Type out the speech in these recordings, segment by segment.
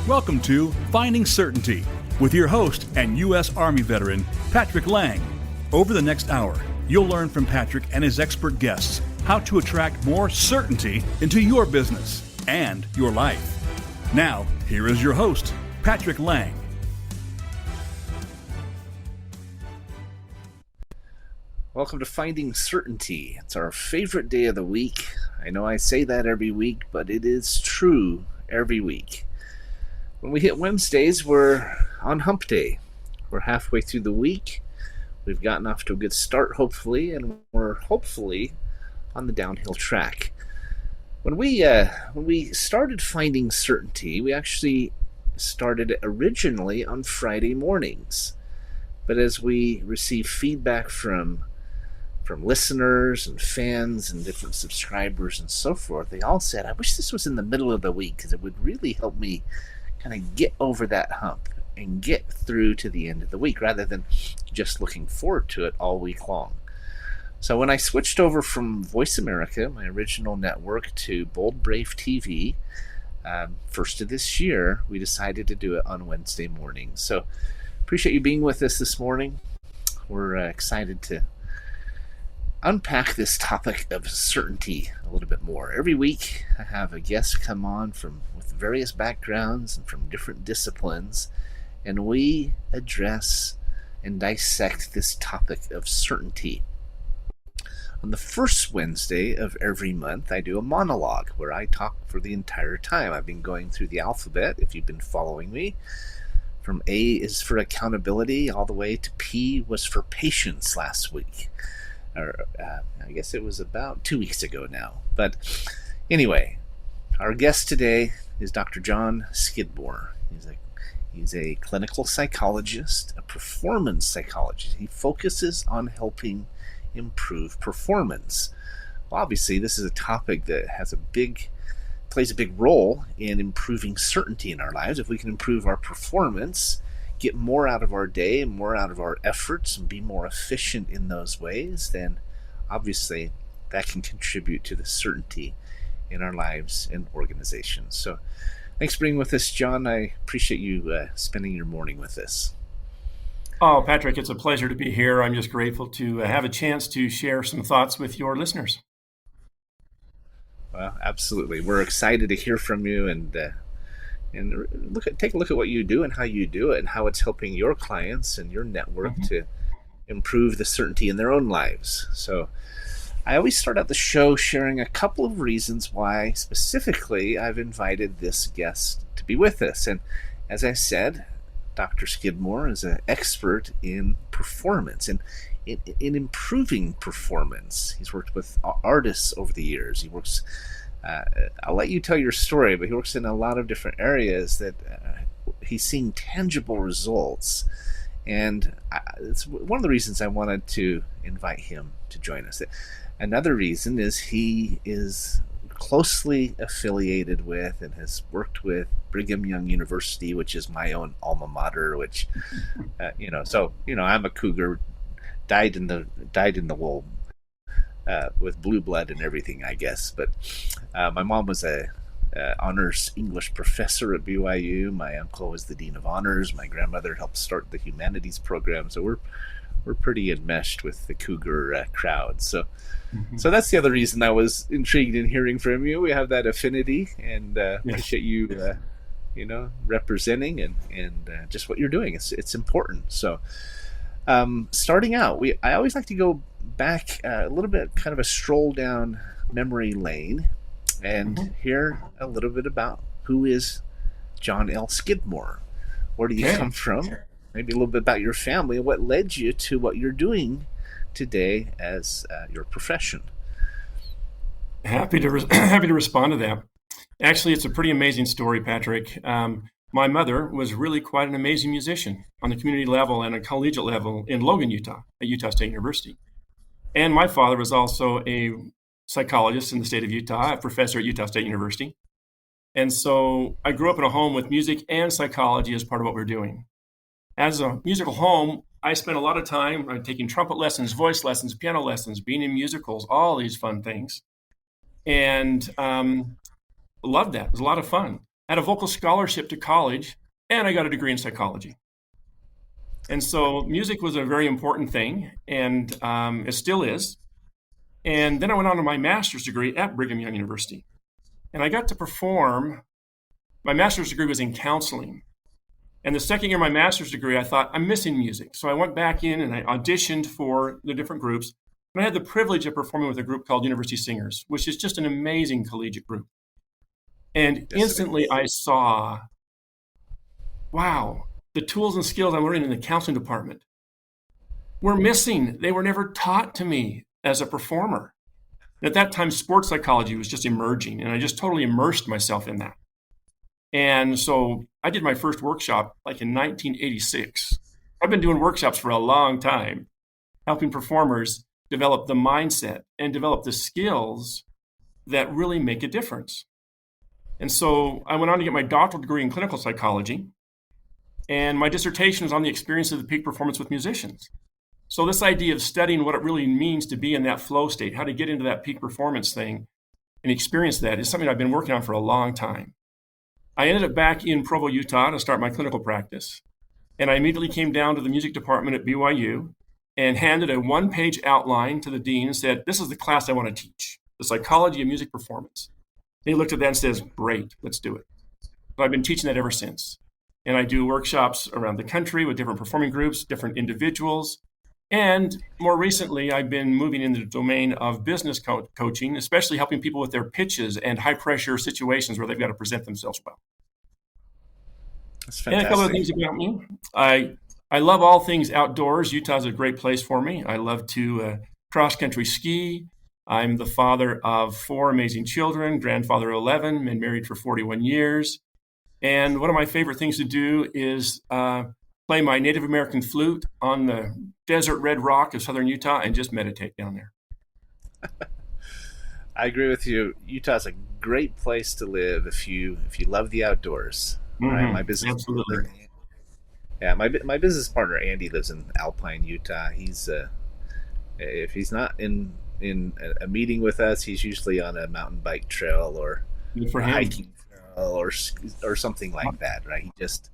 Welcome to Finding Certainty with your host and U.S. Army veteran, Patrick Laing. Over the next hour, you'll learn from Patrick and his expert guests how to attract more certainty into your business and your life. Now, here is your host, Patrick Laing. Welcome to Finding Certainty. It's our favorite day of the week. I know I say that every week, but it is true every week. When we hit Wednesdays, we're on hump day. We're halfway through the week. We've gotten off to a good start, hopefully, and we're hopefully on the downhill track. When we started Finding Certainty, we actually started originally on Friday mornings. But as we received feedback from listeners and fans and different subscribers and so forth, they all said, I wish this was in the middle of the week because it would really help me kind of get over that hump and get through to the end of the week rather than just looking forward to it all week long. So when I switched over from Voice America, my original network, to Bold Brave TV, first of this year, we decided to do it on Wednesday mornings. So appreciate you being with us this morning. We're excited to unpack this topic of certainty a little bit more. Every week I have a guest come on with various backgrounds and from different disciplines, and we address and dissect this topic of certainty. On the first Wednesday of every month, I do a monologue where I talk for the entire time. I've been going through the alphabet, if you've been following me. From A is for accountability, all the way to P was for patience last week. I guess it was about 2 weeks ago now. But anyway, our guest today is Dr. John Skidmore. He's a clinical psychologist, a performance psychologist. He focuses on helping improve performance. Well, obviously, this is a topic that plays a big role in improving certainty in our lives. If we can improve our performance, get more out of our day, more out of our efforts, and be more efficient in those ways, then obviously that can contribute to the certainty in our lives and organizations. So thanks for being with us, John. I appreciate you spending your morning with us. Oh, Patrick, it's a pleasure to be here. I'm just grateful to have a chance to share some thoughts with your listeners. Well, absolutely. We're excited to hear from you and take a look at what you do and how you do it and how it's helping your clients and your network to improve the certainty in their own lives. So I always start out the show sharing a couple of reasons why specifically I've invited this guest to be with us. And as I said, Dr. Skidmore is an expert in performance and in improving performance. He's worked with artists over the years. He works I'll let you tell your story, but he works in a lot of different areas that he's seeing tangible results. And it's one of the reasons I wanted to invite him to join us. Another reason is he is closely affiliated with and has worked with Brigham Young University, which is my own alma mater, which, I'm a Cougar, died in the wool. With blue blood and everything, I guess. But my mom was a honors English professor at BYU. My uncle was the dean of honors. My grandmother helped start the humanities program. So we're pretty enmeshed with the Cougar crowd. So that's the other reason I was intrigued in hearing from you. We have that affinity, and appreciate you, representing and just what you're doing. It's important. So starting out, I always like to go back a little bit, kind of a stroll down memory lane, and hear a little bit about who is John L. Skidmore. Where do you come from? Sure. Maybe a little bit about your family and what led you to what you're doing today as your profession. Happy to respond to that. Actually, it's a pretty amazing story, Patrick. My mother was really quite an amazing musician on the community level and a collegiate level in Logan, Utah, at Utah State University. And my father was also a psychologist in the state of Utah, a professor at Utah State University. And so I grew up in a home with music and psychology as part of what we're doing. As a musical home, I spent a lot of time taking trumpet lessons, voice lessons, piano lessons, being in musicals, all these fun things. And loved that. It was a lot of fun. I had a vocal scholarship to college, and I got a degree in psychology. And so music was a very important thing, and it still is. And then I went on to my master's degree at Brigham Young University. And I got to perform. My master's degree was in counseling. And the second year of my master's degree, I thought, I'm missing music. So I went back in and I auditioned for the different groups. And I had the privilege of performing with a group called University Singers, which is just an amazing collegiate group. And instantly I saw, wow, the tools and skills I'm learning in the counseling department were missing. They were never taught to me as a performer. At that time, sports psychology was just emerging, and I just totally immersed myself in that. And so I did my first workshop like in 1986. I've been doing workshops for a long time, helping performers develop the mindset and develop the skills that really make a difference. And so I went on to get my doctoral degree in clinical psychology, and my dissertation was on the experience of the peak performance with musicians. So this idea of studying what it really means to be in that flow state, how to get into that peak performance thing and experience that, is something I've been working on for a long time. I ended up back in Provo, Utah to start my clinical practice. And I immediately came down to the music department at BYU and handed a one-page outline to the dean and said, this is the class I want to teach, the psychology of music performance. And he looked at that and says, great, let's do it. So I've been teaching that ever since. And I do workshops around the country with different performing groups, different individuals. And more recently, I've been moving into the domain of business coaching, especially helping people with their pitches and high-pressure situations where they've got to present themselves well. That's fantastic. And a couple of things about me. I love all things outdoors. Utah's a great place for me. I love to cross-country ski. I'm the father of 4 amazing children, grandfather of 11, been married for 41 years. And one of my favorite things to do is play my Native American flute on the desert red rock of southern Utah and just meditate down there. I agree with you. Utah's a great place to live if you love the outdoors. Mm-hmm. Right? My business Absolutely. partner, my business partner Andy lives in Alpine, Utah. He's if he's not in a meeting with us, he's usually on a mountain bike trail or for a him. hiking trail or something like that. Right? He just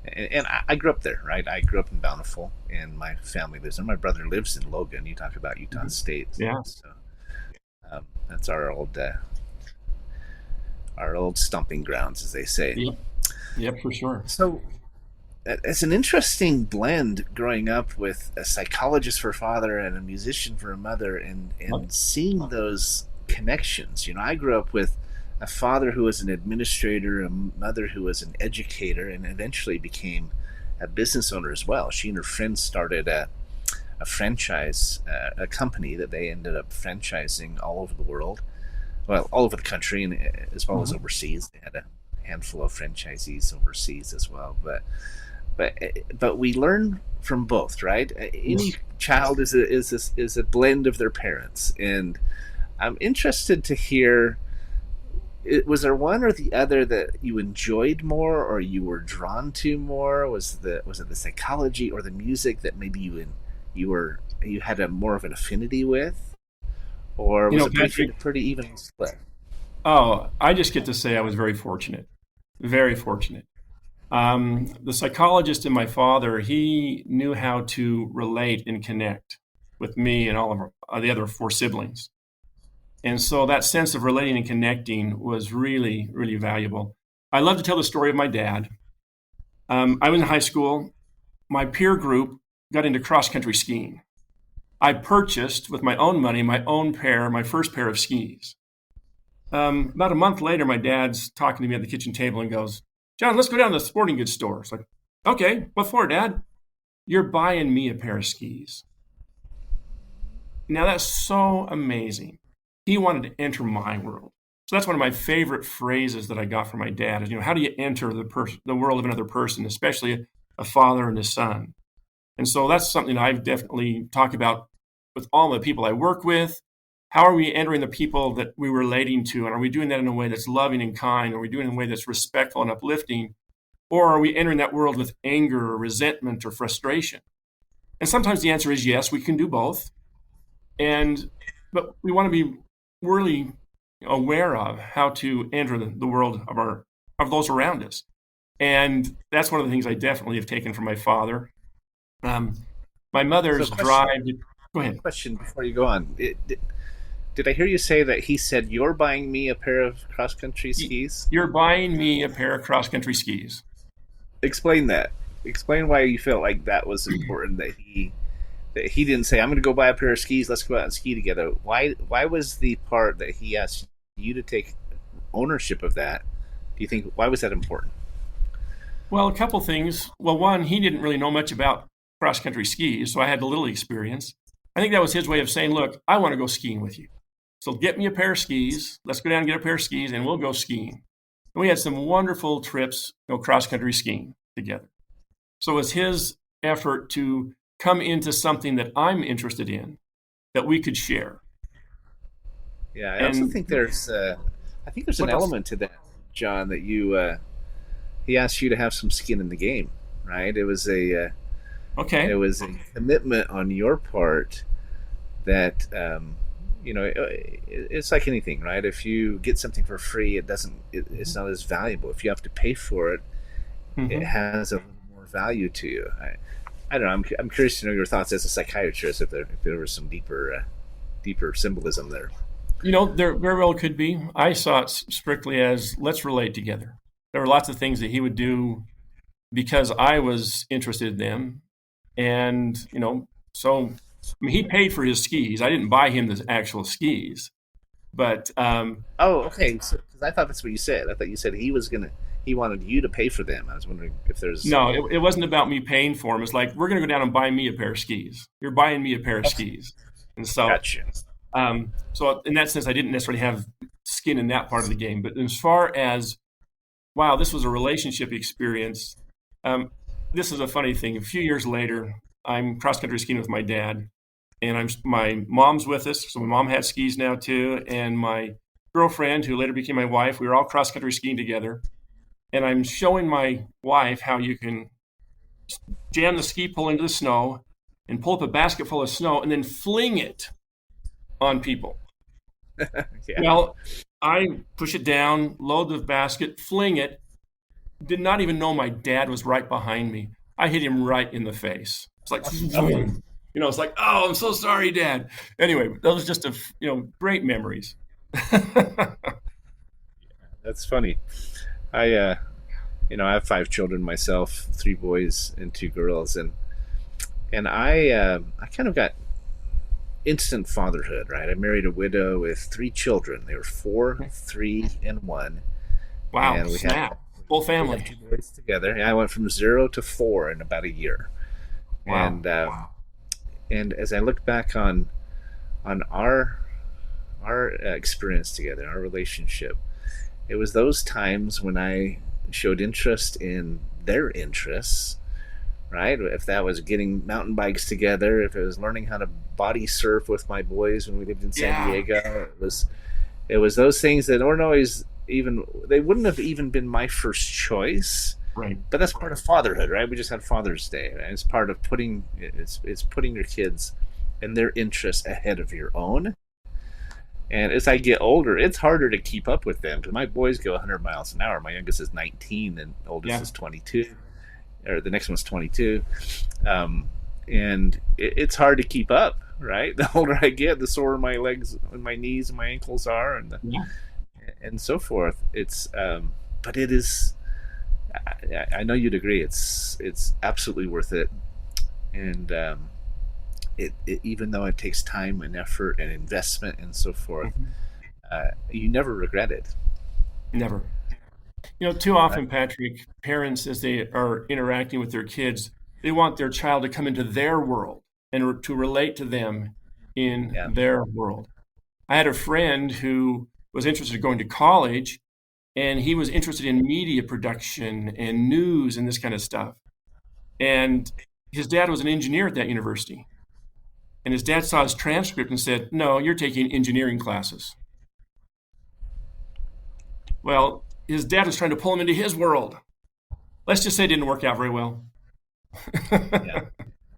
and I grew up there. Right? I grew up in Bountiful, and my family lives there. My brother lives in Logan. You talk about Utah State. Yeah. So, that's our old stomping grounds, as they say. Yep, for sure. So it's an interesting blend growing up with a psychologist for a father and a musician for a mother, and seeing those connections. You know, I grew up with a father who was an administrator, a mother who was an educator, and eventually became a business owner as well. She and her friends started a franchise, a company that they ended up franchising all over the world. Well, all over the country, and as well as overseas. They had a handful of franchisees overseas as well. But we learn from both, right? Any child is a blend of their parents, and I'm interested to hear. Was there one or the other that you enjoyed more, or you were drawn to more? Was it the psychology or the music that maybe you had a more of an affinity with, or was it pretty evenly split? Oh, I just get to say I was very fortunate, very fortunate. The psychologist in my father, he knew how to relate and connect with me and all of the other 4 siblings. And so that sense of relating and connecting was really, really valuable. I love to tell the story of my dad. I was in high school. My peer group got into cross-country skiing. I purchased with my own money my first pair of skis. About a month later, my dad's talking to me at the kitchen table and goes, John, let's go down to the sporting goods store. It's like, okay, what for, Dad? You're buying me a pair of skis. Now that's so amazing. He wanted to enter my world. So that's one of my favorite phrases that I got from my dad is, how do you enter the world of another person, especially a father and a son? And so that's something I've definitely talked about with all the people I work with. How are we entering the people that we're relating to? And are we doing that in a way that's loving and kind? Are we doing it in a way that's respectful and uplifting? Or are we entering that world with anger or resentment or frustration? And sometimes the answer is yes, we can do both. But we want to be really aware of how to enter the world of our of those around us. And that's one of the things I definitely have taken from my father. My So, mother's question, drive. Go ahead. question before you go on. Did I hear you say that he said you're buying me a pair of cross country skis? You're buying me a pair of cross country skis. Explain that. Explain why you felt like that was important. That he didn't say, "I'm going to go buy a pair of skis. Let's go out and ski together." Why was the part that he asked you to take ownership of that? Do you think why was that important? Well, a couple things. Well, one, he didn't really know much about cross country skis, so I had a little experience. I think that was his way of saying, look, I want to go skiing with you. So get me a pair of skis. Let's go down and get a pair of skis and we'll go skiing. And we had some wonderful trips, cross country skiing together. So it was his effort to come into something that I'm interested in that we could share. Yeah, I also And think there's an what else? element to that, John, that he asked you to have some skin in the game, right? It Okay. was a commitment on your part that it's like anything, right? If you get something for free, it's not as valuable. If you have to pay for it, it hmm has a little more value to you. I don't know. I'm curious to know your thoughts as a psychiatrist if there was some deeper symbolism there. There very well could be. I saw it strictly as let's relate together. There were lots of things that he would do because I was interested in them. And, so I mean, he paid for his skis. I didn't buy him the actual skis, but Oh, okay. Because I thought that's what you said. I thought you said he wanted you to pay for them. I was wondering if there's. no, it wasn't about me paying for him. It's like, we're going to go down and buy me a pair of skis. You're buying me a pair of skis. And Gotcha. so in that sense, I didn't necessarily have skin in that part of the game. But as far as, wow, this was a relationship experience. Um, this is a funny thing. A few years later, I'm cross country skiing with my dad, and my mom's with us, so my mom had skis now too, and my girlfriend, who later became my wife, we were all cross country skiing together, and I'm showing my wife how you can jam the ski pole into the snow and pull up a basket full of snow and then fling it on people. Yeah. Well, I push it down, load the basket, fling it. Did not even know my dad was right behind me. I hit him right in the face. It's like, boom. It's like, oh, I'm so sorry, Dad. Anyway, those was just great memories. That's funny. I have five children myself, three boys and two girls, and I kind of got instant fatherhood, right? I married a widow with three children. They were four, three, and one, Wow, and snap. Full we had family. two boys together. And I went from 0 to 4 in about a year, Wow. and and as I look back on our experience together, our relationship, it was those times when I showed interest in their interests, right? If that was getting mountain bikes together, if it was learning how to body surf with my boys when we lived in San Yeah. Diego, it was those things that weren't always even they wouldn't have even been my first choice. Right. But that's part of fatherhood, right? We just had Father's Day, right? It's part of it's putting your kids and their interests ahead of your own. And as I get older, it's harder to keep up with them because my boys go 100 miles an hour. My youngest is 19, and oldest Yeah. is 22, or the next one's 22. And it's hard to keep up, right? The older I get, the sore my legs and my knees and my ankles are, Yeah. and so forth. But it is. I know you'd agree. It's absolutely worth it, and even though it takes time and effort and investment and so forth, Mhm. you never regret it. Never. Too often, Patrick, parents, as they are interacting with their kids, they want their child to come into their world and to relate to them in Yeah. their world. I had a friend who was interested in going to college, and he was interested in media production and news and this kind of stuff. And his dad was an engineer at that university. And his dad saw his transcript and said, no, you're taking engineering classes. Well, his dad was trying to pull him into his world. Let's just say it didn't work out very well. Yeah,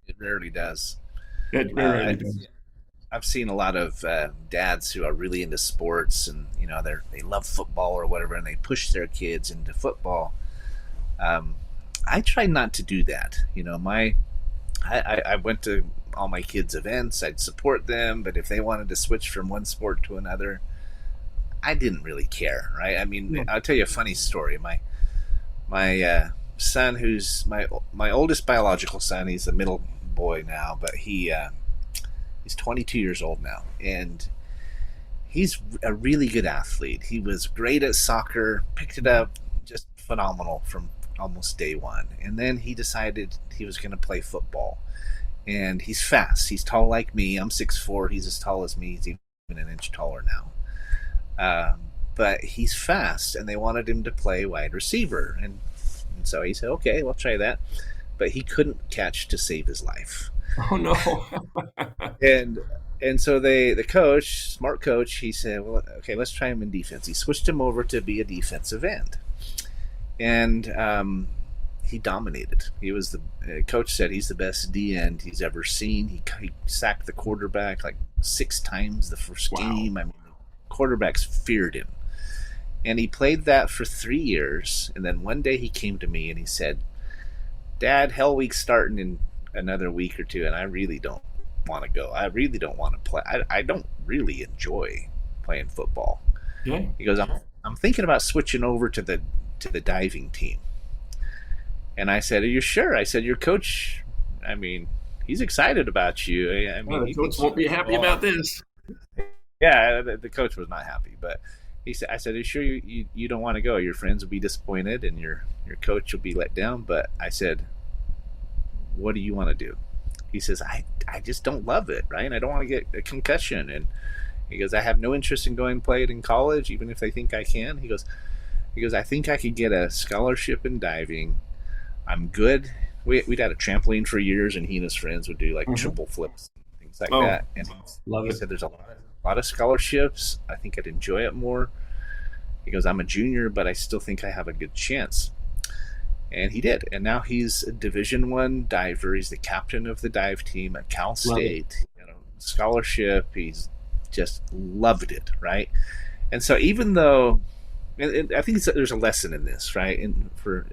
it rarely does. It Uh, rarely I, does. I've seen a lot of dads who are really into sports, and they love football or whatever, and they push their kids into football. Um, I try not to do that. I went to all my kids' events. I'd support them, but if they wanted to switch from one sport to another, I didn't really care, right? I mean, Yeah. I'll tell you a funny story. My son, who's my oldest biological son, he's a middle boy now, but he's 22 years old now, and he's a really good athlete. He was great at soccer, picked it up, just phenomenal from almost day one. And then he decided he was going to play football. And he's fast. He's tall like me. I'm 6'4". He's as tall as me. He's even an inch taller now. But he's fast, and they wanted him to play wide receiver. And so he said, okay, we'll try that. But he couldn't catch to save his life. Oh no. And so the coach, smart coach, he said, well, okay, let's try him in defense. He switched him over to be a defensive end. And he dominated. He was coach said he's the best D end he's ever seen. He sacked the quarterback like 6 times the first game. I mean, the quarterbacks feared him. And he played that for 3 years. And then one day he came to me and he said, Dad, Hell Week's starting in another week or two, and I really don't want to go. I really don't want to play. I don't really enjoy playing football. Yeah. He goes, I'm thinking about switching over to the diving team. And I said, are you sure? I said, your coach, I mean, he's excited about you. I mean, The coach won't be happy about this. Yeah, the coach was not happy, but he said, I said, are you sure you don't want to go? Your friends will be disappointed and your coach will be let down. But I said, what do you want to do? He says, I just don't love it, right? I don't want to get a concussion. And he goes, I have no interest in going and play it in college, even if they think I can. He goes, I think I could get a scholarship in diving. I'm good. We'd had a trampoline for years, and he and his friends would do like triple flips, things like that. And he said, there's a lot of scholarships. I think I'd enjoy it more. He goes, I'm a junior, but I still think I have a good chance. And he did. And now he's a Division I diver. He's the captain of the dive team at Cal State. Scholarship. He's just loved it, right? And so even though, and I think there's a lesson in this, right? And for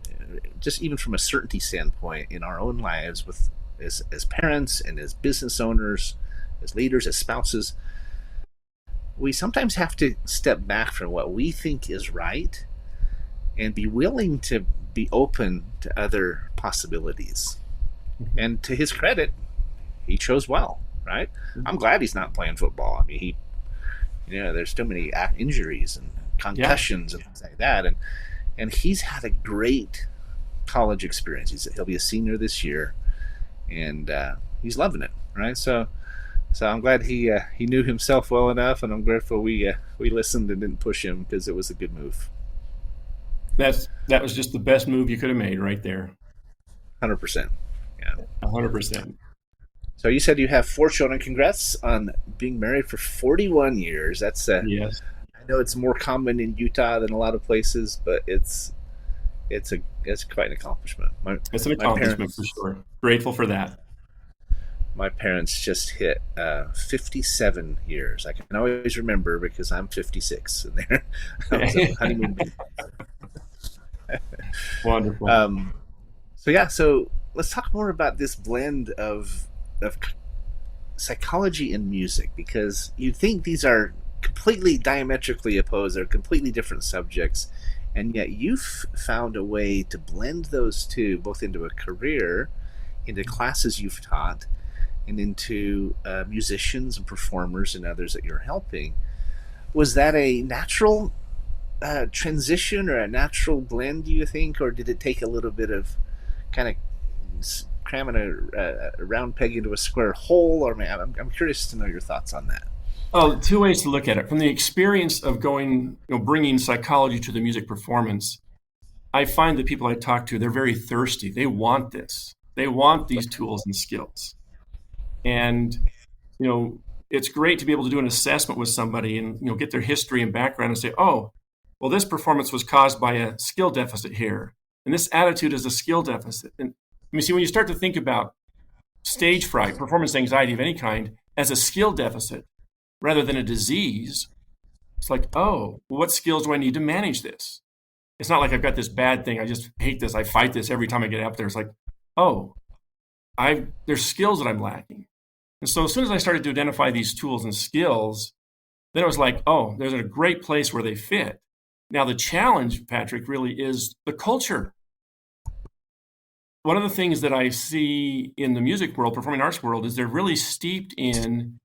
just even from a certainty standpoint in our own lives, with as parents and as business owners, as leaders, as spouses, we sometimes have to step back from what we think is right and be willing to be open to other possibilities. And to his credit, he chose well, right? I'm glad he's not playing football. I mean, there's too many injuries and concussions and things like that. And he's had a great college experience. He'll be a senior this year, and he's loving it, right? So I'm glad he knew himself well enough, and I'm grateful we listened and didn't push him, because it was a good move. That was just the best move you could have made right there. 100%. Yeah. 100%. So you said you have 4 children. Congrats on being married for 41 years. That's yes. I know it's more common in Utah than a lot of places, but it's quite an accomplishment. It's an accomplishment for sure. Grateful for that. My parents just hit 57 years. I can always remember because I'm 56, and they're honeymoon baby. Wonderful. So let's talk more about this blend of psychology and music, because you'd think these are completely diametrically opposed. They're completely different subjects, and yet you've found a way to blend those two, both into a career, into classes you've taught, and into musicians and performers and others that you're helping. Was that a natural transition or a natural blend, do you think, or did it take a little bit of kind of cramming a round peg into a square hole? Or I'm curious to know your thoughts on that. Oh, 2 ways to look at it. From the experience of bringing psychology to the music performance, I find that people I talk to, they're very thirsty. They want this. They want these tools and skills. And, it's great to be able to do an assessment with somebody and, get their history and background and say, oh, well, this performance was caused by a skill deficit here. And this attitude is a skill deficit. And when you start to think about stage fright, performance anxiety of any kind, as a skill deficit rather than a disease, it's like, oh, what skills do I need to manage this? It's not like I've got this bad thing. I just hate this. I fight this every time I get up there. It's like, oh, there's skills that I'm lacking. And so as soon as I started to identify these tools and skills, then it was like, oh, there's a great place where they fit. Now, the challenge, Patrick, really is the culture. One of the things that I see in the music world, performing arts world, is they're really steeped in,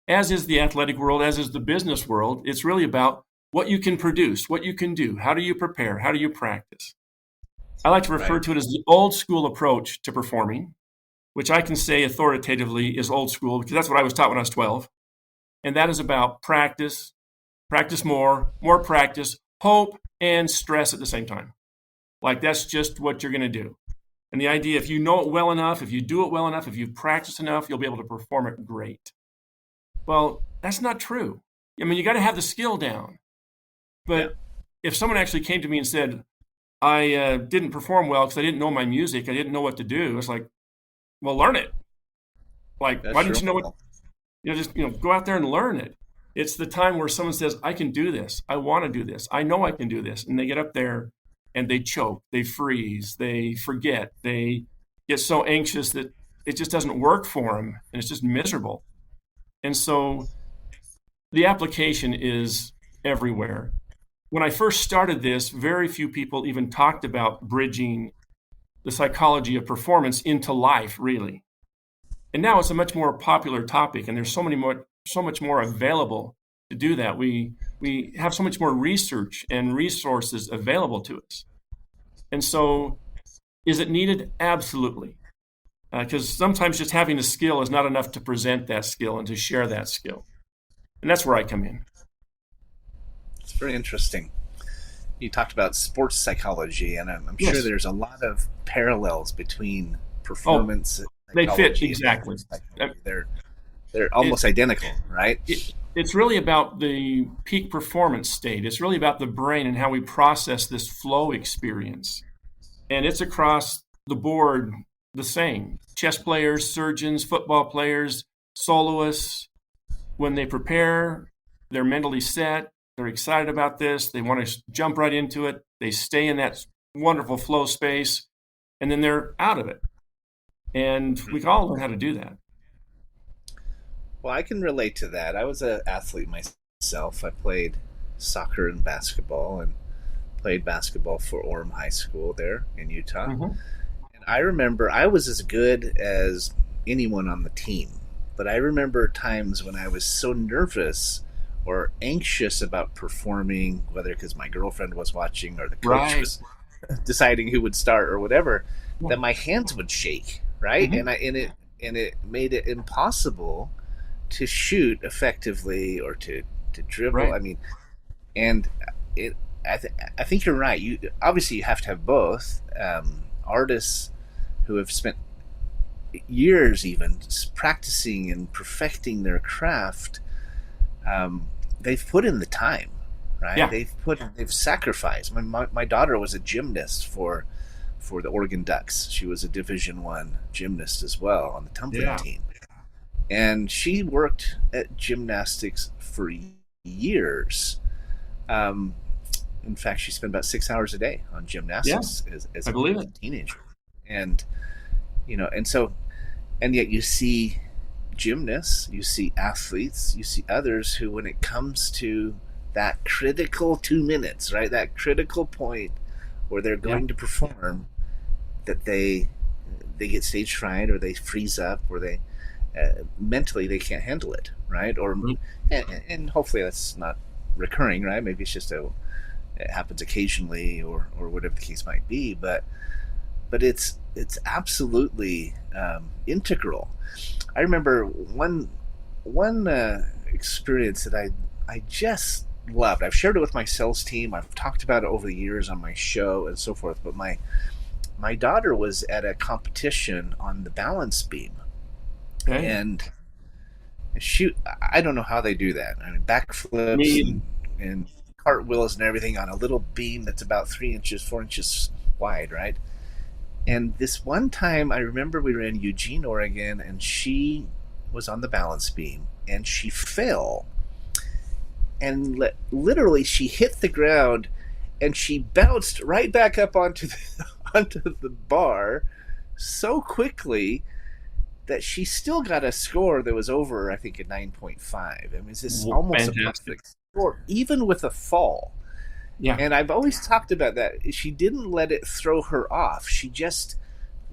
as is the athletic world, as is the business world, it's really about what you can produce, what you can do, how do you prepare, how do you practice. I like to refer to it as the old school approach to performing, which I can say authoritatively is old school because that's what I was taught when I was 12. And that is about practice, practice more practice, hope, and stress at the same time. Like that's just what you're going to do. And the idea, if you know it well enough, if you do it well enough, if you practice enough, you'll be able to perform it great. Well, that's not true. I mean, you got to have the skill down. But if someone actually came to me and said, I didn't perform well because I didn't know my music, I didn't know what to do, it's like, well, learn it. Like, why didn't you know what? Just go out there and learn it. It's the time where someone says, I can do this. I want to do this. I know I can do this. And they get up there and they choke, they freeze, they forget, they get so anxious that it just doesn't work for them and it's just miserable. And so the application is everywhere. When I first started this, very few people even talked about bridging the psychology of performance into life, really. And now it's a much more popular topic, and there's so much more available to do that. We have so much more research and resources available to us. And so, is it needed? Absolutely. Because sometimes just having a skill is not enough to present that skill and to share that skill. And that's where I come in. It's very interesting. You talked about sports psychology, and I'm sure there's a lot of parallels between performance. They fit exactly. They're almost identical, right? It's really about the peak performance state. It's really about the brain and how we process this flow experience. And it's across the board the same. Chess players, surgeons, football players, soloists, when they prepare, they're mentally set, they're excited about this, they want to jump right into it, they stay in that wonderful flow space, and then they're out of it. And we can all learn how to do that. Well, I can relate to that. I was an athlete myself. I played soccer and basketball and played basketball for Orem High School there in Utah. Mm-hmm. And I remember I was as good as anyone on the team. But I remember times when I was so nervous or anxious about performing, whether because my girlfriend was watching or the coach was deciding who would start or whatever, that my hands would shake, right? Mm-hmm. And it made it impossible to shoot effectively or to dribble. Right. I mean, and I think you're right. You obviously you have to have both. Artists who have spent years even practicing and perfecting their craft, they've put in the time, right? Yeah. They've sacrificed. My daughter was a gymnast for the Oregon Ducks. She was a Division I gymnast as well on the tumbling team. And she worked at gymnastics for years. In fact, she spent about 6 hours a day on gymnastics as a teenager. And and yet you see gymnasts, you see athletes, you see others who, when it comes to that critical 2 minutes, right, that critical point where they're going to perform, that they get stage fright or they freeze up or they mentally they can't handle it, right? Or and hopefully that's not recurring, right? Maybe it's just it happens occasionally or whatever the case might be, but it's absolutely integral. I remember one experience that I just loved. I've shared it with my sales team. I've talked about it over the years on my show and so forth. But my daughter was at a competition on the balance beam, and I don't know how they do that. I mean, backflips and cartwheels and everything on a little beam that's about 4 inches wide, right? And this one time, I remember we were in Eugene, Oregon, and she was on the balance beam, and she fell. And literally, she hit the ground, and she bounced right back up onto onto the bar so quickly that she still got a score that was over, I think, a 9.5. I mean, it's just almost a perfect score, even with a fall. Yeah. And I've always talked about that. She didn't let it throw her off. She just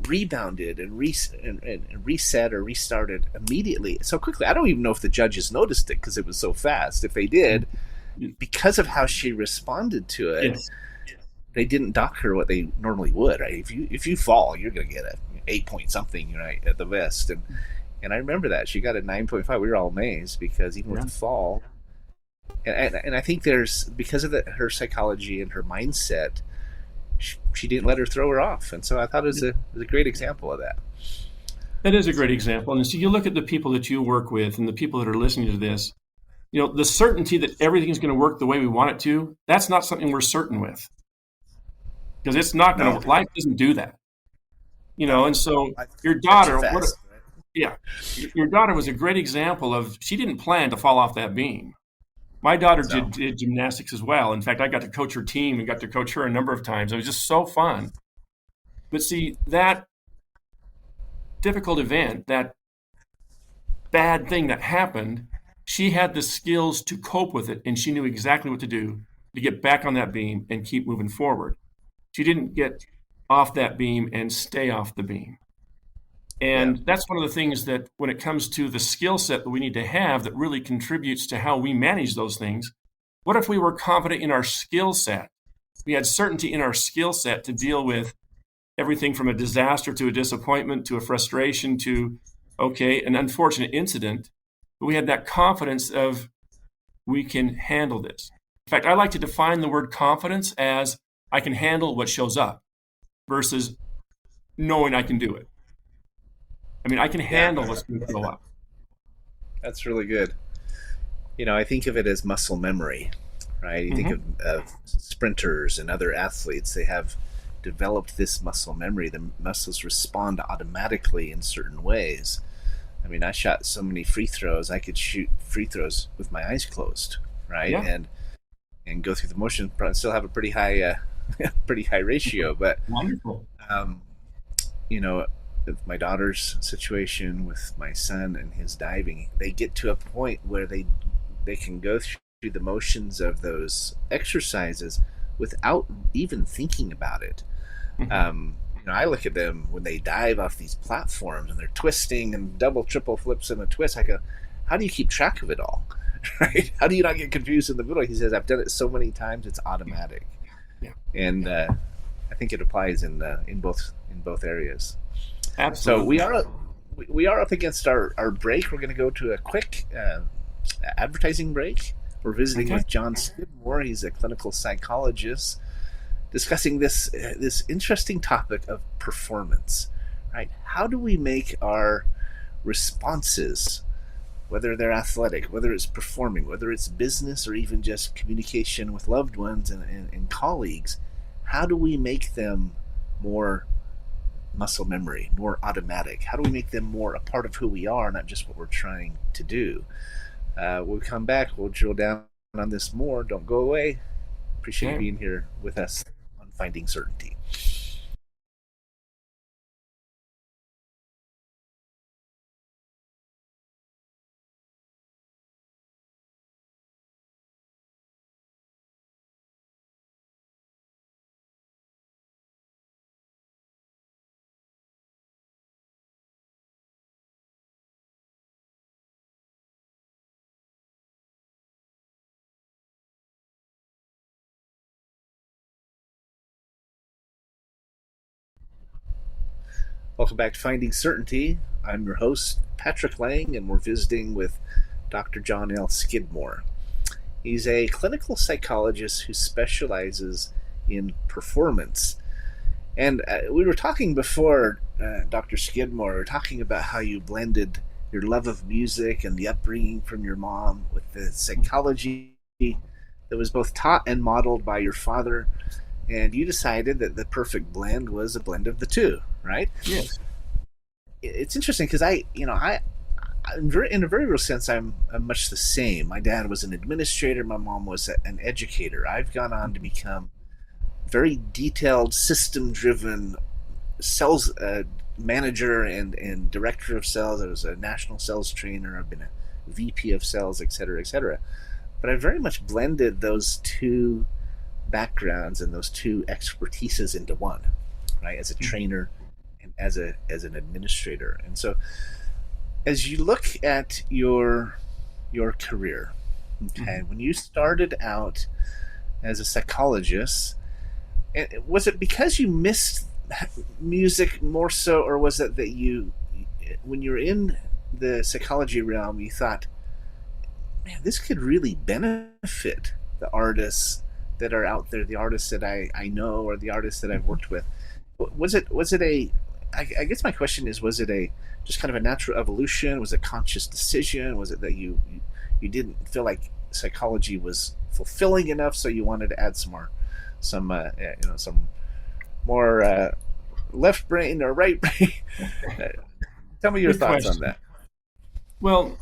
rebounded and reset or restarted immediately so quickly. I don't even know if the judges noticed it because it was so fast. If they did, because of how she responded to it, yes. They didn't dock her what they normally would. Right? If you fall, you're going to get a 8 point something, right, at the best. And I remember that she got a 9.5. We were all amazed because even with the fall, and I think there's because of her psychology and her mindset, she didn't let her throw her off. And so I thought it was a great example of that. That is a great example. And so you look at the people that you work with and the people that are listening to this, the certainty that everything is going to work the way we want it to, that's not something we're certain with. Because it's not going to, life doesn't do that. And so your daughter, your daughter was a great example of, she didn't plan to fall off that beam. My daughter did gymnastics as well. In fact, I got to coach her team and got to coach her a number of times. It was just so fun. But see, that difficult event, that bad thing that happened, she had the skills to cope with it, and she knew exactly what to do to get back on that beam and keep moving forward. She didn't get off that beam and stay off the beam. And that's one of the things that when it comes to the skill set that we need to have that really contributes to how we manage those things, what if we were confident in our skill set? We had certainty in our skill set to deal with everything from a disaster to a disappointment to a frustration to, an unfortunate incident. But we had that confidence of we can handle this. In fact, I like to define the word confidence as I can handle what shows up versus knowing I can do it. I mean, I can handle what's going to show up. That's really good. I think of it as muscle memory, right? You think of sprinters and other athletes. They have developed this muscle memory. The muscles respond automatically in certain ways. I mean, I shot so many free throws. I could shoot free throws with my eyes closed, right? Yeah. And go through the motion. Probably still have a pretty high ratio. But wonderful. With my daughter's situation, with my son and his diving, they get to a point where they can go through the motions of those exercises without even thinking about it. I look at them when they dive off these platforms and they're twisting and double, triple flips and a twist. I go, how do you keep track of it all? Right? How do you not get confused in the middle? He says, I've done it so many times, it's automatic. Yeah. And I think it applies in both areas. Absolutely. So we are up against our break. We're going to go to a quick advertising break. We're visiting with John Skidmore. He's a clinical psychologist discussing this interesting topic of performance. Right? How do we make our responses, whether they're athletic, whether it's performing, whether it's business, or even just communication with loved ones and colleagues, how do we make them more muscle memory, more automatic? How do we make them more a part of who we are, not just what we're trying to do? We'll come back. We'll drill down on this more. Don't go away. Appreciate you being here with us on Finding Certainty. Welcome back to Finding Certainty. I'm your host, Patrick Laing, and we're visiting with Dr. John L. Skidmore. He's a clinical psychologist who specializes in performance. And we were talking before, Dr. Skidmore, we were talking about how you blended your love of music and the upbringing from your mom with the psychology that was both taught and modeled by your father. And you decided that the perfect blend was a blend of the two, right? Yes. It's interesting because I in a very real sense, I'm much the same. My dad was an administrator. My mom was an educator. I've gone on to become very detailed, system-driven sales manager and director of sales. I was a national sales trainer. I've been a VP of sales, et cetera, et cetera. But I very much blended those two backgrounds and those two expertises into one, right? As a trainer and as an administrator. And so, as you look at your career, okay, when you started out as a psychologist, was it because you missed music more so, or was it that you, when you're in the psychology realm, you thought, man, this could really benefit the artists that are out there, the artists that I know, or the artists that I've worked with? Was it I guess my question is, was it just kind of a natural evolution? Was it a conscious decision? Was it that you didn't feel like psychology was fulfilling enough, so you wanted to add some more left brain or right brain? Tell me your Good thoughts question. on that. Well,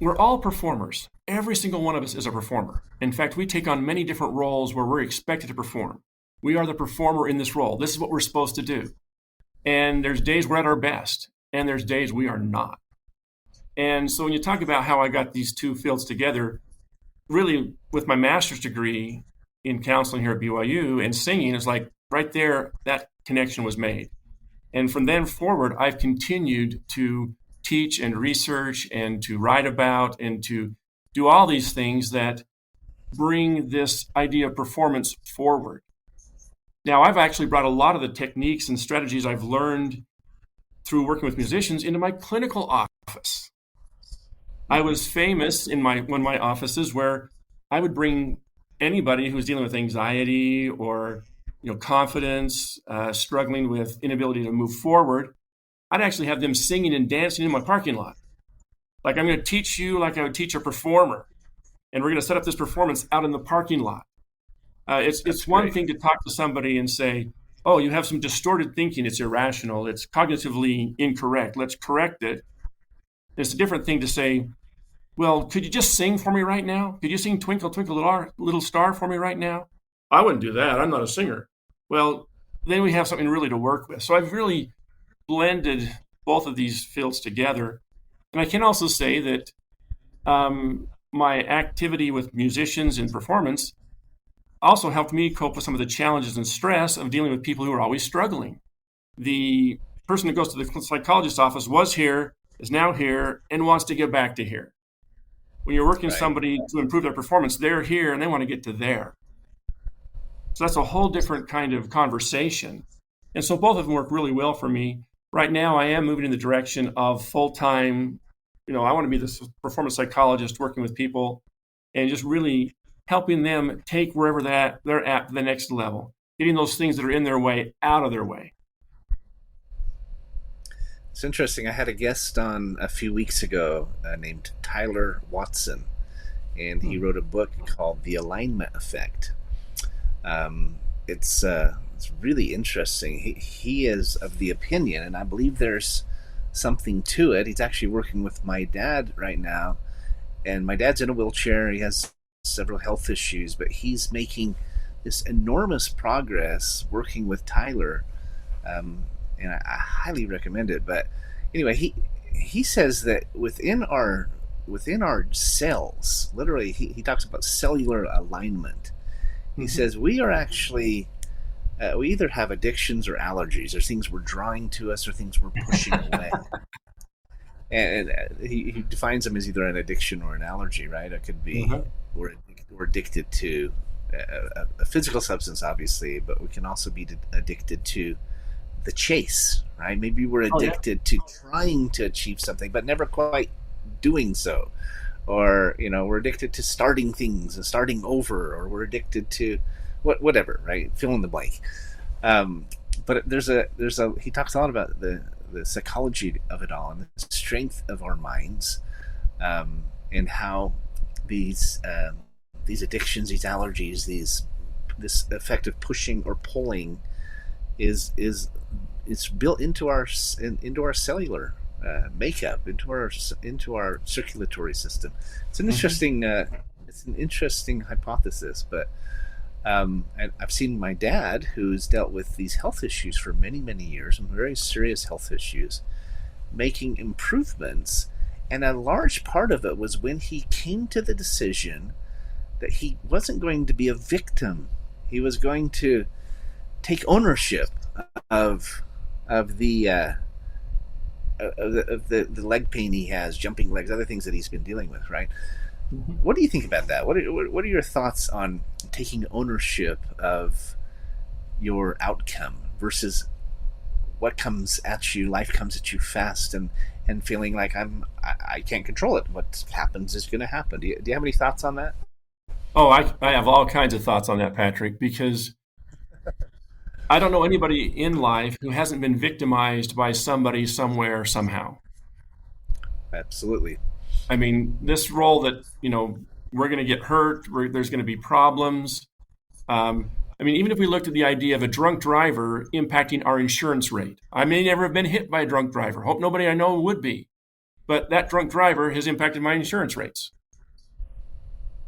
we're all performers. Every single one of us is a performer. In fact, we take on many different roles where we're expected to perform. We are the performer in this role. This is what we're supposed to do. And there's days we're at our best, and there's days we are not. And so when you talk about how I got these two fields together, really with my master's degree in counseling here at BYU and singing, is like right there, that connection was made. And from then forward, I've continued to teach and research and to write about and to do all these things that bring this idea of performance forward. Now, I've actually brought a lot of the techniques and strategies I've learned through working with musicians into my clinical office. I was famous in one of my offices where I would bring anybody who was dealing with anxiety or confidence, struggling with inability to move forward. I'd actually have them singing and dancing in my parking lot. Like, I'm going to teach you like I would teach a performer, and we're going to set up this performance out in the parking lot. It's one thing to talk to somebody and say, oh, you have some distorted thinking, it's irrational, it's cognitively incorrect, let's correct it. It's a different thing to say, well, could you just sing for me right now? Could you sing Twinkle, Twinkle, Little Star for me right now? I wouldn't do that. I'm not a singer. Well, then we have something really to work with. So I've really blended both of these fields together. And I can also say that my activity with musicians and performance also helped me cope with some of the challenges and stress of dealing with people who are always struggling. The person that goes to the psychologist's office was here, is now here, and wants to get back to here. When you're working with somebody to improve their performance, they're here and they want to get to there. So that's a whole different kind of conversation. And so both of them work really well for me. Right now, I am moving in the direction of full-time, I want to be this performance psychologist working with people and just really helping them take wherever they're at the next level, getting those things that are in their way out of their way. It's interesting. I had a guest on a few weeks ago named Tyler Watson, and he wrote a book called The Alignment Effect. It's really interesting. He is of the opinion, and I believe there's something to it. He's actually working with my dad right now, and my dad's in a wheelchair. He has several health issues, but he's making this enormous progress working with Tyler, and I highly recommend it. But anyway, he says that within our cells, literally, he talks about cellular alignment. He says we are actually we either have addictions or allergies, or things we're drawing to us or things we're pushing away. And he defines them as either an addiction or an allergy, right? It could be we're addicted to a physical substance, obviously, but we can also be addicted to the chase, right? Maybe we're addicted to trying to achieve something, but never quite doing so. Or, we're addicted to starting things and starting over, or we're addicted to whatever, right? Fill in the blank. But he talks a lot about the psychology of it all and the strength of our minds, and how these addictions, these allergies, this effect of pushing or pulling is built into our cellular makeup, into our circulatory system. It's an interesting hypothesis, but and I've seen my dad, who's dealt with these health issues for many, many years, and very serious health issues, making improvements. And a large part of it was when he came to the decision that he wasn't going to be a victim. He was going to take ownership of the the leg pain he has, jumping legs, other things that he's been dealing with, right? What do you think about that? What are your thoughts on taking ownership of your outcome versus what comes at you? Life comes at you fast, and feeling like I can't control it. What happens is going to happen. Do you have any thoughts on that? Oh, I have all kinds of thoughts on that, Patrick, because I don't know anybody in life who hasn't been victimized by somebody, somewhere, somehow. Absolutely. I mean, this role that, we're going to get hurt, there's going to be problems. I mean, even if we looked at the idea of a drunk driver impacting our insurance rate, I may never have been hit by a drunk driver. Hope nobody I know would be. But that drunk driver has impacted my insurance rates.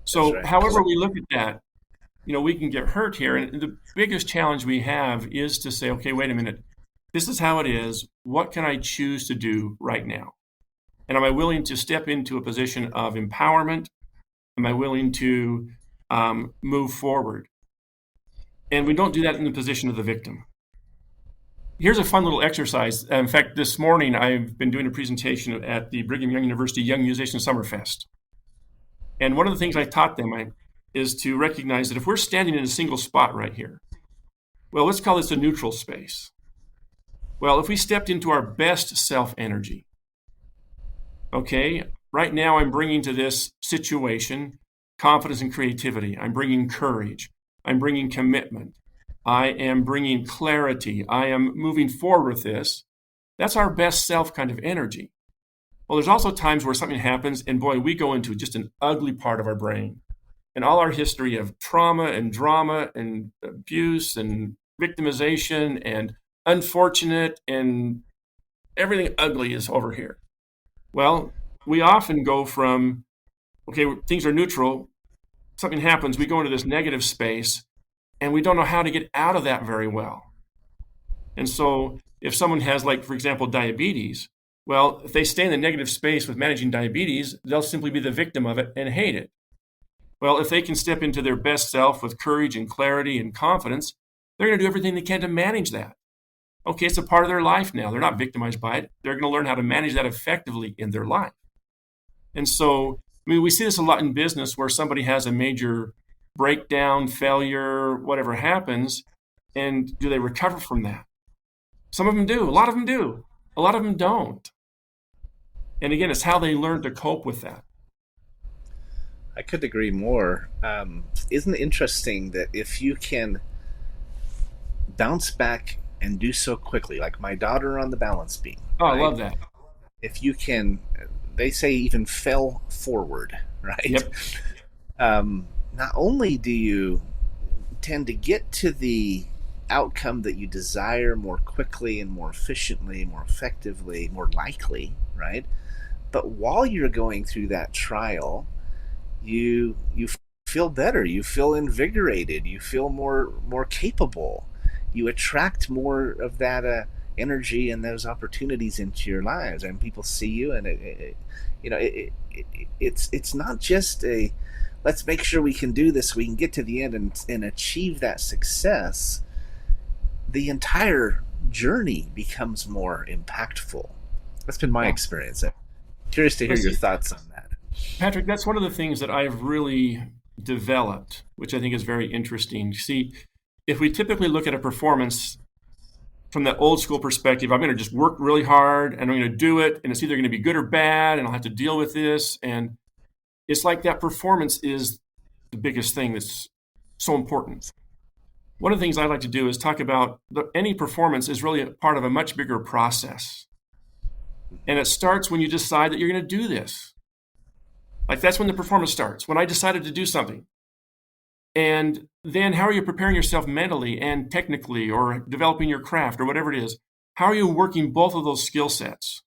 So That's right. however we look at that, we can get hurt here. And the biggest challenge we have is to say, okay, wait a minute. This is how it is. What can I choose to do right now? And am I willing to step into a position of empowerment? Am I willing to move forward? And we don't do that in the position of the victim. Here's a fun little exercise. In fact, this morning I've been doing a presentation at the Brigham Young University Young Musician Summerfest. And one of the things I taught them is to recognize that if we're standing in a single spot right here, well, let's call this a neutral space. Well, if we stepped into our best self energy, okay, right now I'm bringing to this situation confidence and creativity. I'm bringing courage. I'm bringing commitment. I am bringing clarity. I am moving forward with this. That's our best self kind of energy. Well, there's also times where something happens and boy, we go into just an ugly part of our brain. And all our history of trauma and drama and abuse and victimization and unfortunate and everything ugly is over here. Well, we often go from, okay, things are neutral, something happens, we go into this negative space, and we don't know how to get out of that very well. And so if someone has, like, for example, diabetes, well, if they stay in the negative space with managing diabetes, they'll simply be the victim of it and hate it. Well, if they can step into their best self with courage and clarity and confidence, they're going to do everything they can to manage that. Okay, it's a part of their life now. They're not victimized by it. They're going to learn how to manage that effectively in their life. And so, we see this a lot in business where somebody has a major breakdown, failure, whatever happens, and do they recover from that? Some of them do. A lot of them do. A lot of them don't. And again, it's how they learn to cope with that. I couldn't agree more. Isn't it interesting that if you can bounce back and do so quickly, like my daughter on the balance beam. Oh, right? I love that. If you can, they say even fell forward, right? Yep. Not only do you tend to get to the outcome that you desire more quickly and more efficiently, more effectively, more likely, right? But while you're going through that trial, you feel better, you feel invigorated, you feel more capable, you attract more of that energy and those opportunities into your lives, and people see you, and it's not just a let's make sure we can do this, we can get to the end and achieve that success. The entire journey becomes more impactful. That's been my experience. I'm curious to hear your thoughts on that. Patrick, that's one of the things that I've really developed, which I think is very interesting. You see, if we typically look at a performance from that old school perspective, I'm going to just work really hard and I'm going to do it, and it's either going to be good or bad, and I'll have to deal with this. And it's like that performance is the biggest thing that's so important. One of the things I like to do is talk about any performance is really a part of a much bigger process. And it starts when you decide that you're going to do this. Like that's when the performance starts, when I decided to do something. And then how are you preparing yourself mentally and technically, or developing your craft or whatever it is? How are you working both of those skill sets?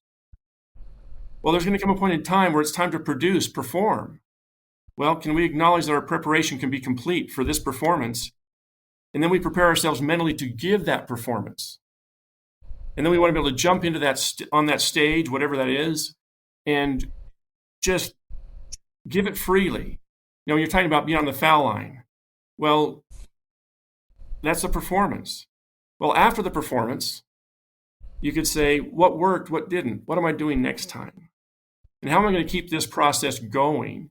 Well, there's going to come a point in time where it's time to produce, perform. Well, can we acknowledge that our preparation can be complete for this performance? And then we prepare ourselves mentally to give that performance. And then we want to be able to jump into that on that stage, whatever that is, and just give it freely. You know, you're talking about being on the foul line. Well, that's a performance. Well, after the performance, you could say, what worked, what didn't? What am I doing next time? And how am I going to keep this process going?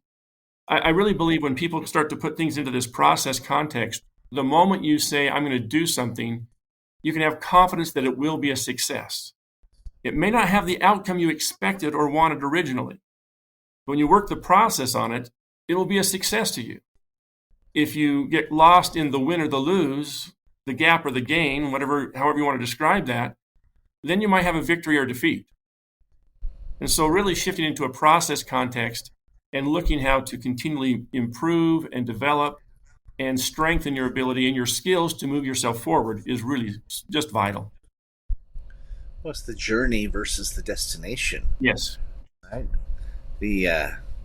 I really believe when people start to put things into this process context, the moment you say, I'm going to do something, you can have confidence that it will be a success. It may not have the outcome you expected or wanted originally. But when you work the process on it, it will be a success to you. If you get lost in the win or the lose, the gap or the gain, however you want to describe that, then you might have a victory or defeat. And so really shifting into a process context and looking how to continually improve and develop and strengthen your ability and your skills to move yourself forward is really just vital. What's the journey versus the destination? Yes. Right.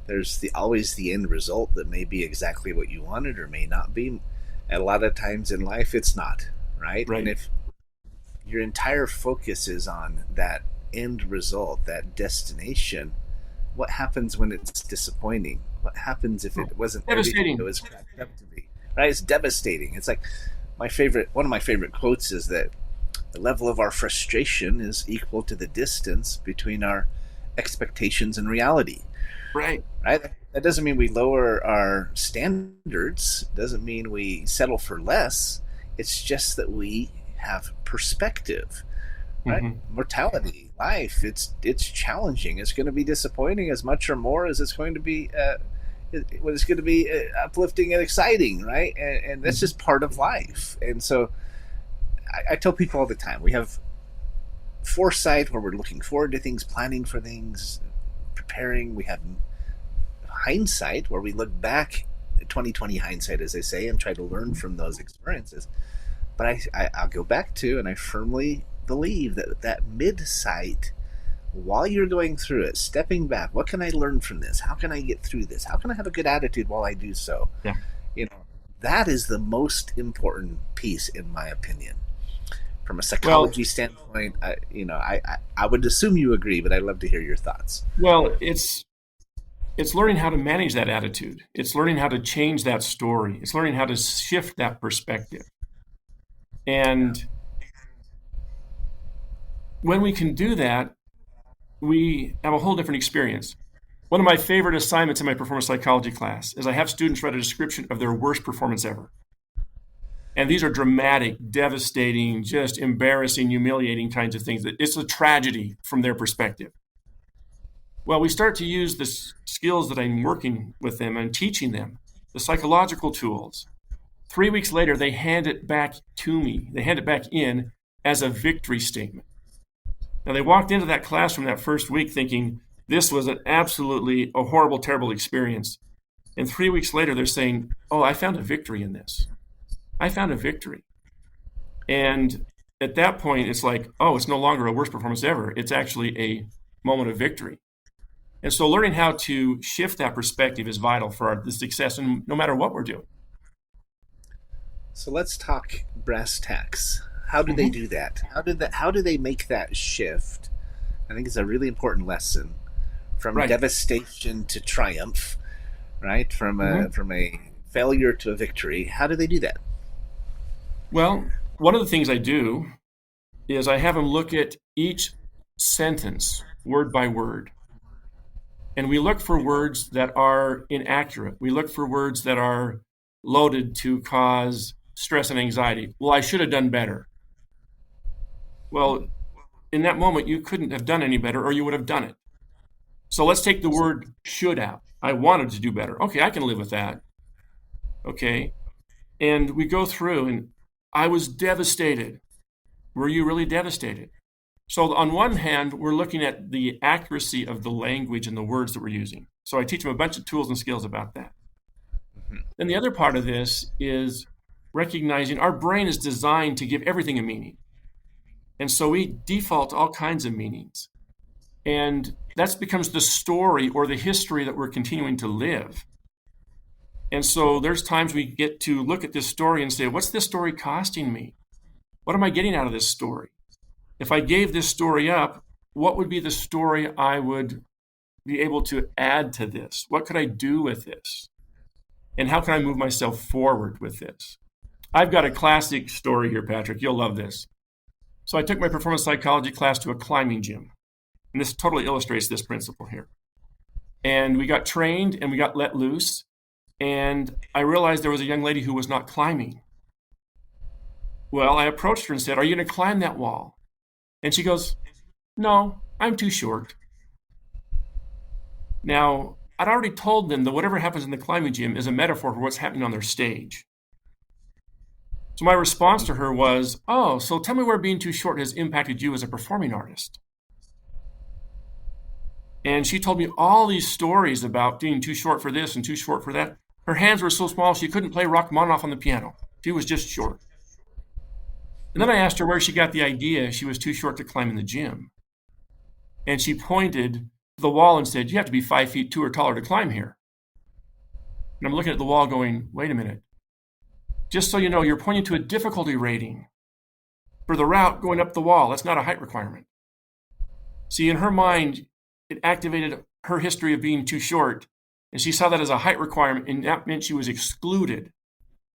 There's always the end result that may be exactly what you wanted or may not be. And a lot of times in life, it's not, right? Right. And if your entire focus is on that end result, that destination, what happens when it's disappointing? What happens if it wasn't everything it was cracked up to be? Right? It's devastating. It's like one of my favorite quotes is that the level of our frustration is equal to the distance between our expectations and reality. Right. That doesn't mean we lower our standards. It doesn't mean we settle for less. It's just that we have perspective. Right? Mm-hmm. Mortality, life, it's challenging. It's going to be disappointing as much or more as it's going to be uplifting and exciting, right? And that's just part of life. And so I tell people all the time, we have foresight where we're looking forward to things, planning for things, preparing. We have hindsight where we look back, 2020 hindsight, as they say, and try to learn from those experiences. But I'll go back to, and I firmly believe that mid-sight, while you're going through it, stepping back, what can I learn from this? How can I get through this? How can I have a good attitude while I do so? Yeah. That is the most important piece, in my opinion. From a psychology standpoint, I would assume you agree, but I'd love to hear your thoughts. Well, it's learning how to manage that attitude. It's learning how to change that story. It's learning how to shift that perspective. And when we can do that, we have a whole different experience. One of my favorite assignments in my performance psychology class is I have students write a description of their worst performance ever. And these are dramatic, devastating, just embarrassing, humiliating kinds of things. It's a tragedy from their perspective. Well, we start to use the skills that I'm working with them and teaching them, the psychological tools. 3 weeks later, they hand it back to me. They hand it back in as a victory statement. Now, they walked into that classroom that first week thinking this was absolutely a horrible, terrible experience. And 3 weeks later, they're saying, oh, I found a victory in this. I found a victory. And at that point, it's like, oh, it's no longer a worst performance ever. It's actually a moment of victory. And so learning how to shift that perspective is vital for the success, and no matter what we're doing. So let's talk brass tacks. How do they do that? How do they make that shift? I think it's a really important lesson from devastation to triumph, right? From a failure to a victory. How do they do that? Well, one of the things I do is I have them look at each sentence word by word. And we look for words that are inaccurate. We look for words that are loaded to cause stress and anxiety. Well, I should have done better. Well, in that moment, you couldn't have done any better, or you would have done it. So let's take the word should out. I wanted to do better. Okay, I can live with that. Okay. And we go through, and I was devastated. Were you really devastated? So on one hand, we're looking at the accuracy of the language and the words that we're using. So I teach them a bunch of tools and skills about that. Then the other part of this is recognizing our brain is designed to give everything a meaning. And so we default to all kinds of meanings. And that becomes the story or the history that we're continuing to live. And so there's times we get to look at this story and say, what's this story costing me? What am I getting out of this story? If I gave this story up, what would be the story I would be able to add to this? What could I do with this? And how can I move myself forward with this? I've got a classic story here, Patrick. You'll love this. So I took my performance psychology class to a climbing gym. And this totally illustrates this principle here. And we got trained and we got let loose. And I realized there was a young lady who was not climbing. Well, I approached her and said, are you going to climb that wall? And she goes, no, I'm too short. Now, I'd already told them that whatever happens in the climbing gym is a metaphor for what's happening on their stage. So my response to her was, oh, so tell me where being too short has impacted you as a performing artist. And she told me all these stories about being too short for this and too short for that. Her hands were so small she couldn't play Rachmaninoff on the piano. She was just short. And then I asked her where she got the idea she was too short to climb in the gym. And she pointed to the wall and said, you have to be 5 feet 2 or taller to climb here. And I'm looking at the wall going, wait a minute. Just so you know, you're pointing to a difficulty rating for the route going up the wall. That's not a height requirement. See, in her mind, it activated her history of being too short, and she saw that as a height requirement, and that meant she was excluded.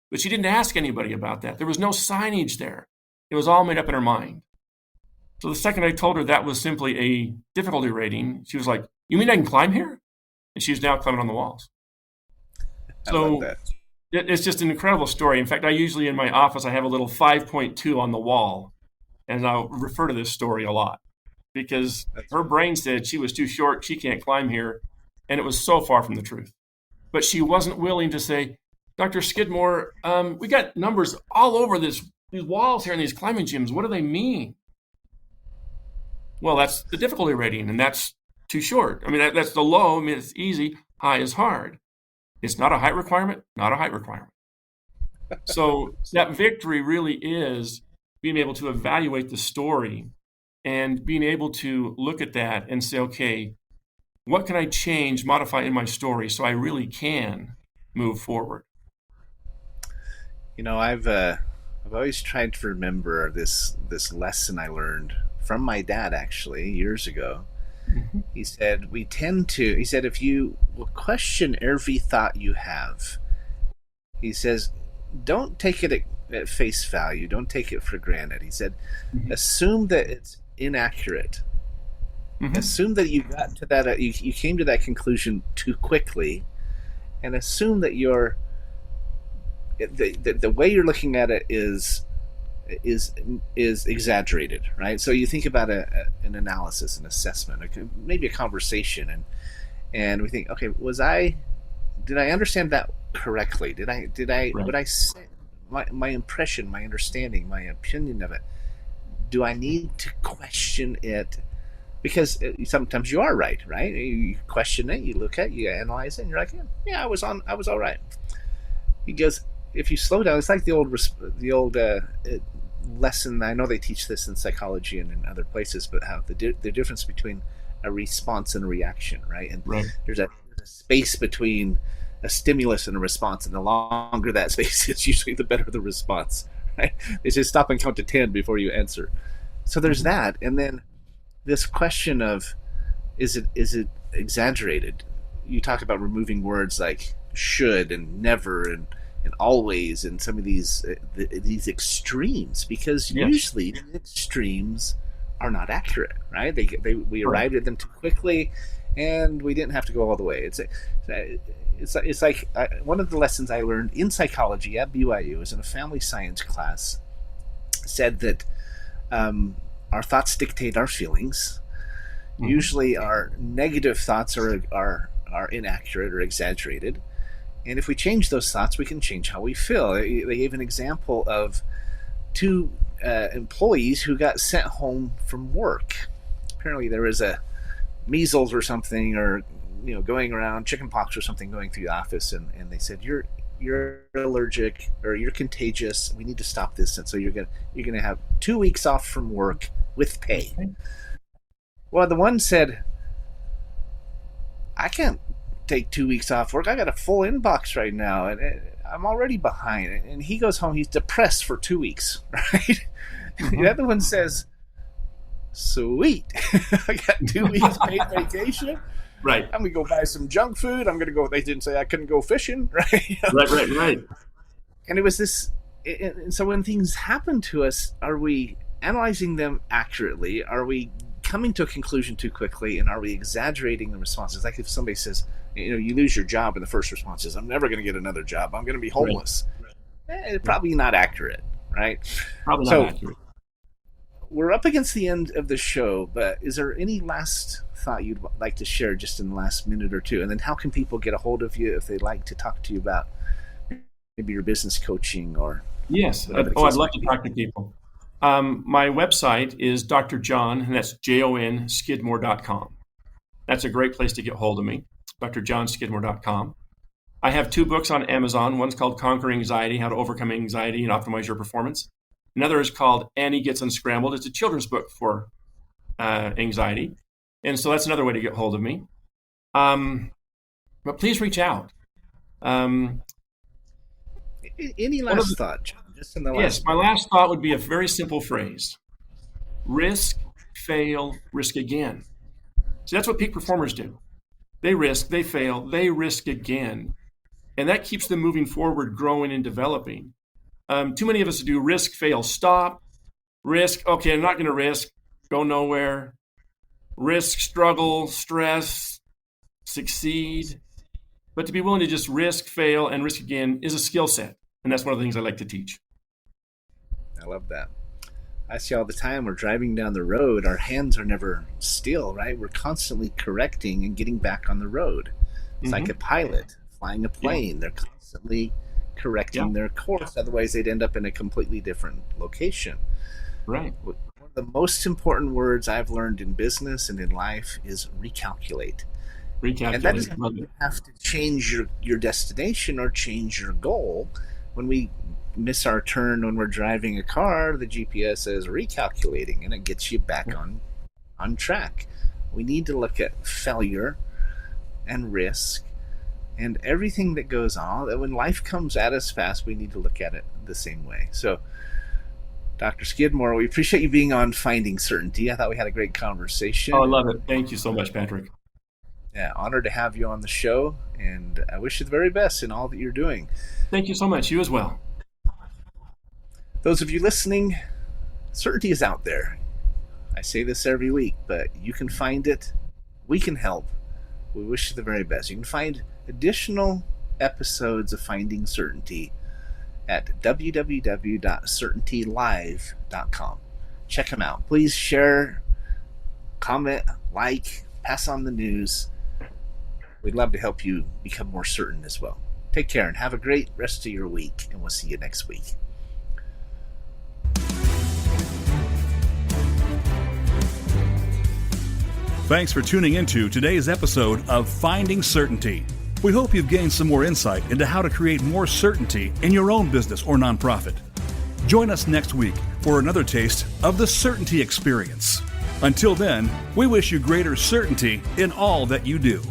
But she didn't ask anybody about that. There was no signage there. It was all made up in her mind. So the second I told her that was simply a difficulty rating, she was like, you mean I can climb here? And she's now climbing on the walls. So it's just an incredible story. In fact, I usually in my office, I have a little 5.2 on the wall, and I'll refer to this story a lot because her brain said she was too short, she can't climb here, and it was so far from the truth. But she wasn't willing to say, Dr. Skidmore, we got numbers all over these walls here in these climbing gyms. What do they mean? Well, that's the difficulty rating, and that's too short. I mean, that's the low. I mean, it's easy. High is hard. It's not a height requirement, not a height requirement. So that victory really is being able to evaluate the story and being able to look at that and say, okay, what can I change, modify in my story so I really can move forward? You know, I've always tried to remember this lesson I learned from my dad, actually, years ago. Mm-hmm. He said, if you will question every thought you have, he says, don't take it at face value. Don't take it for granted. He said, assume that it's inaccurate. Mm-hmm. Assume that you got to that, you came to that conclusion too quickly, and assume that the way you're looking at it is exaggerated, right? So you think about an analysis, an assessment, maybe a conversation, and we think, okay, did I understand that correctly? Did I right. What I said, my impression, my understanding, my opinion of it, do I need to question it? Because sometimes you are right? You question it, you look at it, you analyze it, and you're like, yeah, I was all right. He goes, if you slow down, it's like the old lesson. I know they teach this in psychology and in other places, but how the difference between a response and a reaction, right? And right. There's a space between a stimulus and a response, and the longer that space is, usually the better the response, right? They say stop and count to 10 before you answer. So there's that, and then this question of is it exaggerated? You talk about removing words like should and never and always, and some of these extremes, because yes. Usually the extremes are not accurate, right? We arrived at them too quickly, and we didn't have to go all the way. It's like one of the lessons I learned in psychology at BYU was in a family science class, said that our thoughts dictate our feelings. Mm-hmm. Usually our negative thoughts are inaccurate or exaggerated. And if we change those thoughts, we can change how we feel. They gave an example of two employees who got sent home from work. Apparently there was a measles or something, or going around, chickenpox or something going through the office, and they said, you're allergic or you're contagious. We need to stop this, and so you're gonna have 2 weeks off from work with pay. Okay. Well, the one said, I can't take 2 weeks off work. I got a full inbox right now, and I'm already behind. And he goes home, he's depressed for 2 weeks, right? Mm-hmm. The other one says, sweet, I got 2 weeks paid vacation. Right. I'm going to go buy some junk food. I'm going to go, they didn't say I couldn't go fishing, right? You know? Right. And it was this, and so when things happen to us, are we analyzing them accurately? Are we coming to a conclusion too quickly? And are we exaggerating the responses? Like if somebody says, you lose your job, and the first response is, I'm never going to get another job. I'm going to be homeless. Right. Probably not accurate, right? Probably not accurate. We're up against the end of the show, but is there any last thought you'd like to share just in the last minute or two? And then how can people get a hold of you if they'd like to talk to you about maybe your business coaching or... Yes. I'd love to talk to people. My website is Dr. John, and that's JON, Skidmore.com. That's a great place to get hold of me, drjohnskidmore.com. I have 2 books on Amazon. One's called Conquering Anxiety, How to Overcome Anxiety and Optimize Your Performance. Another is called Annie Gets Unscrambled. It's a children's book for anxiety. And so that's another way to get hold of me. But please reach out. Any last thought, John? Just in the last yes, my last thought would be a very simple phrase. Risk, fail, risk again. See, that's what peak performers do. They risk, they fail, they risk again. And that keeps them moving forward, growing and developing. Too many of us do risk, fail, stop. Risk, okay, I'm not going to risk, go nowhere. Risk, struggle, stress, succeed. But to be willing to just risk, fail, and risk again is a skill set. And that's one of the things I like to teach. I love that. I see all the time, we're driving down the road, our hands are never still, right? We're constantly correcting and getting back on the road. It's like a pilot flying a plane. They're constantly correcting their course. Otherwise, they'd end up in a completely different location. Right. One of the most important words I've learned in business and in life is recalculate. And that doesn't mean you have to change your destination or change your goal. When we miss our turn when we're driving a car, the GPS says recalculating, and it gets you back on track. We need to look at failure and risk and everything that goes on. That when life comes at us fast, we need to look at it the same way. So, Dr. Skidmore, we appreciate you being on Finding Certainty. I thought we had a great conversation. Oh, I love it. Thank you so much, Patrick. Yeah, honored to have you on the show, and I wish you the very best in all that you're doing. Thank you so much. You as well. Those of you listening, certainty is out there. I say this every week, but you can find it. We can help. We wish you the very best. You can find additional episodes of Finding Certainty at www.certaintylive.com. Check them out. Please share, comment, like, pass on the news. We'd love to help you become more certain as well. Take care and have a great rest of your week, and we'll see you next week. Thanks for tuning into today's episode of Finding Certainty. We hope you've gained some more insight into how to create more certainty in your own business or nonprofit. Join us next week for another taste of the Certainty Experience. Until then, we wish you greater certainty in all that you do.